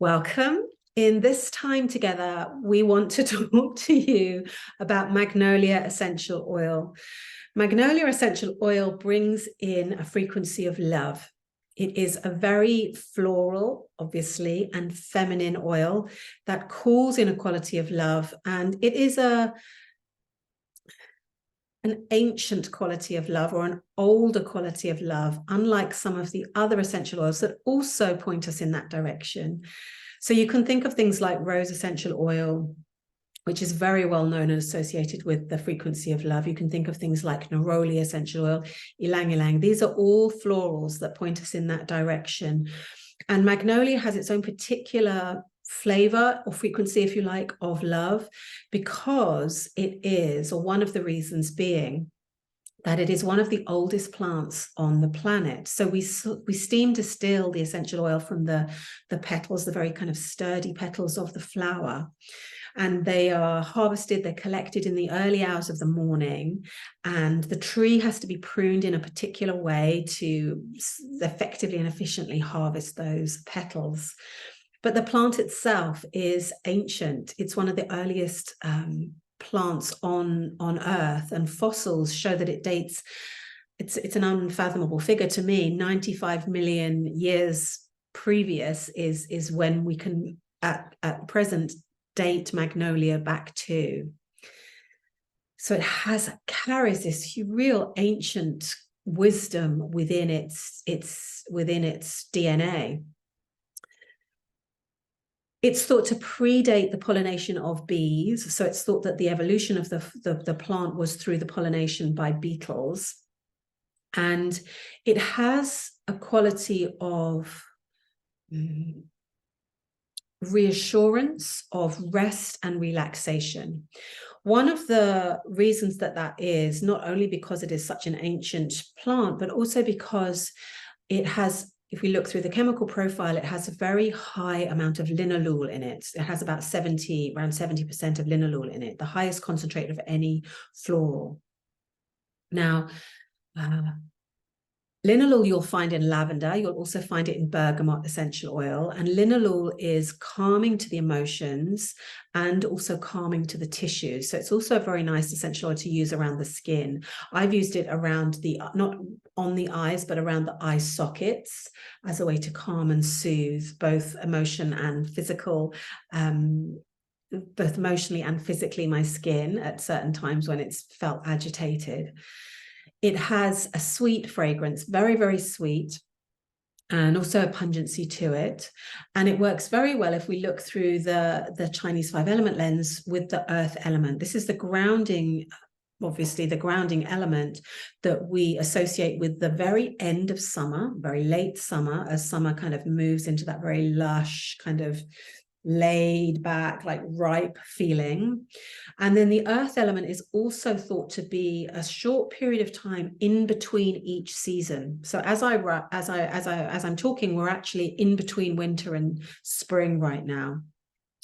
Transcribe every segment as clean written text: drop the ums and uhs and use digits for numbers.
Welcome. In this time together, we want to talk to you about Magnolia essential oil. Magnolia essential oil brings in a frequency of love. It is a very floral, obviously, and feminine oil that calls in a quality of love. And it is an ancient quality of love, or an older quality of love, unlike some of the other essential oils that also point us in that direction. So you can think of things like rose essential oil, which is very well known and associated with the frequency of love. You can think of things like neroli essential oil, ylang ylang. These are all florals that point us in that direction. And magnolia has its own particular flavor or frequency, if you like, of love, because it is, or one of the reasons being, that it is one of the oldest plants on the planet. So we steam distill the essential oil from the petals, the very kind of sturdy petals of the flower. And they are harvested, they're collected in the early hours of the morning, and the tree has to be pruned in a particular way to effectively and efficiently harvest those petals. But the plant itself is ancient. It's one of the earliest plants on Earth, and fossils show that it dates, it's an unfathomable figure to me, 95 million years previous is when we can at present date magnolia back to. So it carries this real ancient wisdom within its DNA. It's thought to predate the pollination of bees. So it's thought that the evolution of the plant was through the pollination by beetles. And it has a quality of reassurance, of rest and relaxation. One of the reasons that is not only because it is such an ancient plant, but also because it has, if we look through the chemical profile, it has a very high amount of linalool in it. It has about around 70% of linalool in it, the highest concentrate of any floral. Now, linalool you'll find in lavender. You'll also find it in bergamot essential oil. And linalool is calming to the emotions and also calming to the tissues. So it's also a very nice essential oil to use around the skin. I've used it around not on the eyes, but around the eye sockets as a way to calm and soothe both emotion and physical, both emotionally and physically, my skin at certain times when it's felt agitated. It has a sweet fragrance, very, very sweet, and also a pungency to it. And it works very well if we look through the Chinese 5-element lens with the earth element. This is the grounding, obviously the grounding element that we associate with the very end of summer, very late summer, as summer kind of moves into that very lush kind of laid back, like ripe feeling. And then the earth element is also thought to be a short period of time in between each season. So as I'm talking, we're actually in between winter and spring right now.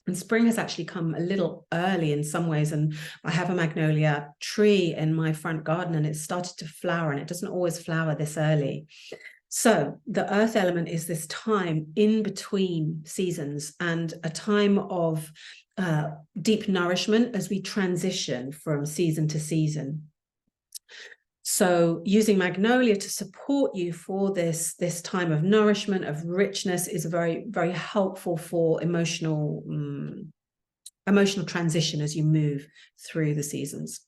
And spring has actually come a little early in some ways. And I have a magnolia tree in my front garden, and it's started to flower, and it doesn't always flower this early. So the earth element is this time in between seasons, and a time of deep nourishment as we transition from season to season. So using magnolia to support you for this time of nourishment, of richness, is very, very helpful for emotional transition as you move through the seasons.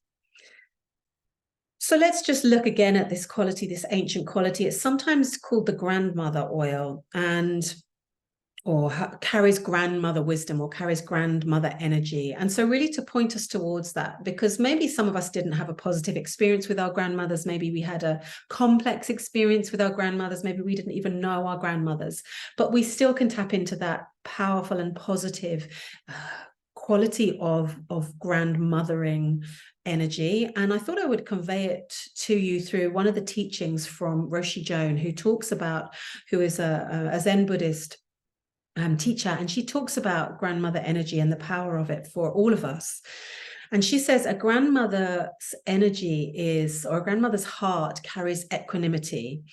So let's just look again at this quality, this ancient quality. It's sometimes called the grandmother oil, or carries grandmother wisdom, or carries grandmother energy. And so really to point us towards that, because maybe some of us didn't have a positive experience with our grandmothers. Maybe we had a complex experience with our grandmothers. Maybe we didn't even know our grandmothers, but we still can tap into that powerful and positive quality of grandmothering energy. And I thought I would convey it to you through one of the teachings from Roshi Joan, who is a Zen Buddhist teacher, and she talks about grandmother energy and the power of it for all of us. And she says a grandmother's energy or a grandmother's heart carries equanimity.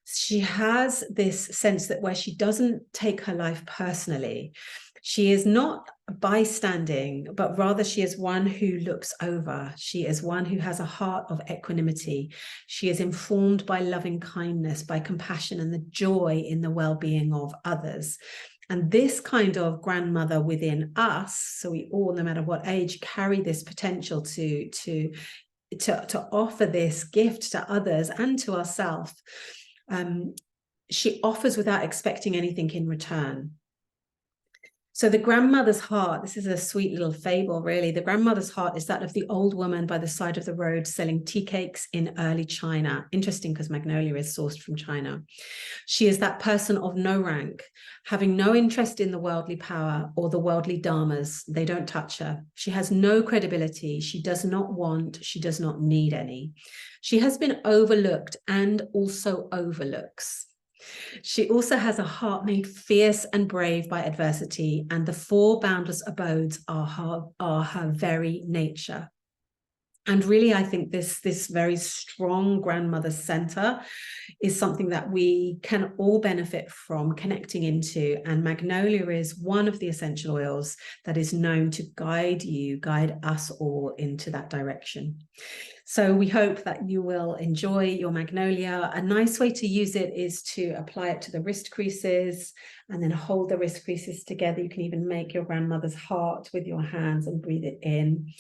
She has this sense that where she doesn't take her life personally, she is not bystanding, but rather she is one who looks over. She is one who has a heart of equanimity. She is informed by loving kindness, by compassion, and the joy in the well-being of others. And this kind of grandmother within us, so we all, no matter what age, carry this potential to offer this gift to others and to ourselves. She offers without expecting anything in return. So the grandmother's heart, this is a sweet little fable, really. The grandmother's heart is that of the old woman by the side of the road selling tea cakes in early China. Interesting, because Magnolia is sourced from China. She is that person of no rank, having no interest in the worldly power or the worldly dharmas. They don't touch her. She has no credibility. She does not want, she does not need any. She has been overlooked and also overlooks. She also has a heart made fierce and brave by adversity, and the four boundless abodes are her very nature. And really, I think this very strong grandmother center is something that we can all benefit from connecting into. And Magnolia is one of the essential oils that is known to guide us all into that direction. So we hope that you will enjoy your Magnolia. A nice way to use it is to apply it to the wrist creases and then hold the wrist creases together. You can even make your grandmother's heart with your hands and breathe it in.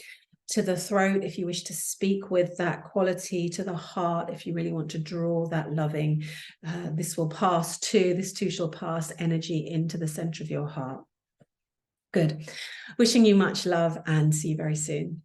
To the throat, if you wish to speak with that quality, to the heart, if you really want to draw that loving, this too shall pass energy into the center of your heart. Good. Wishing you much love and see you very soon.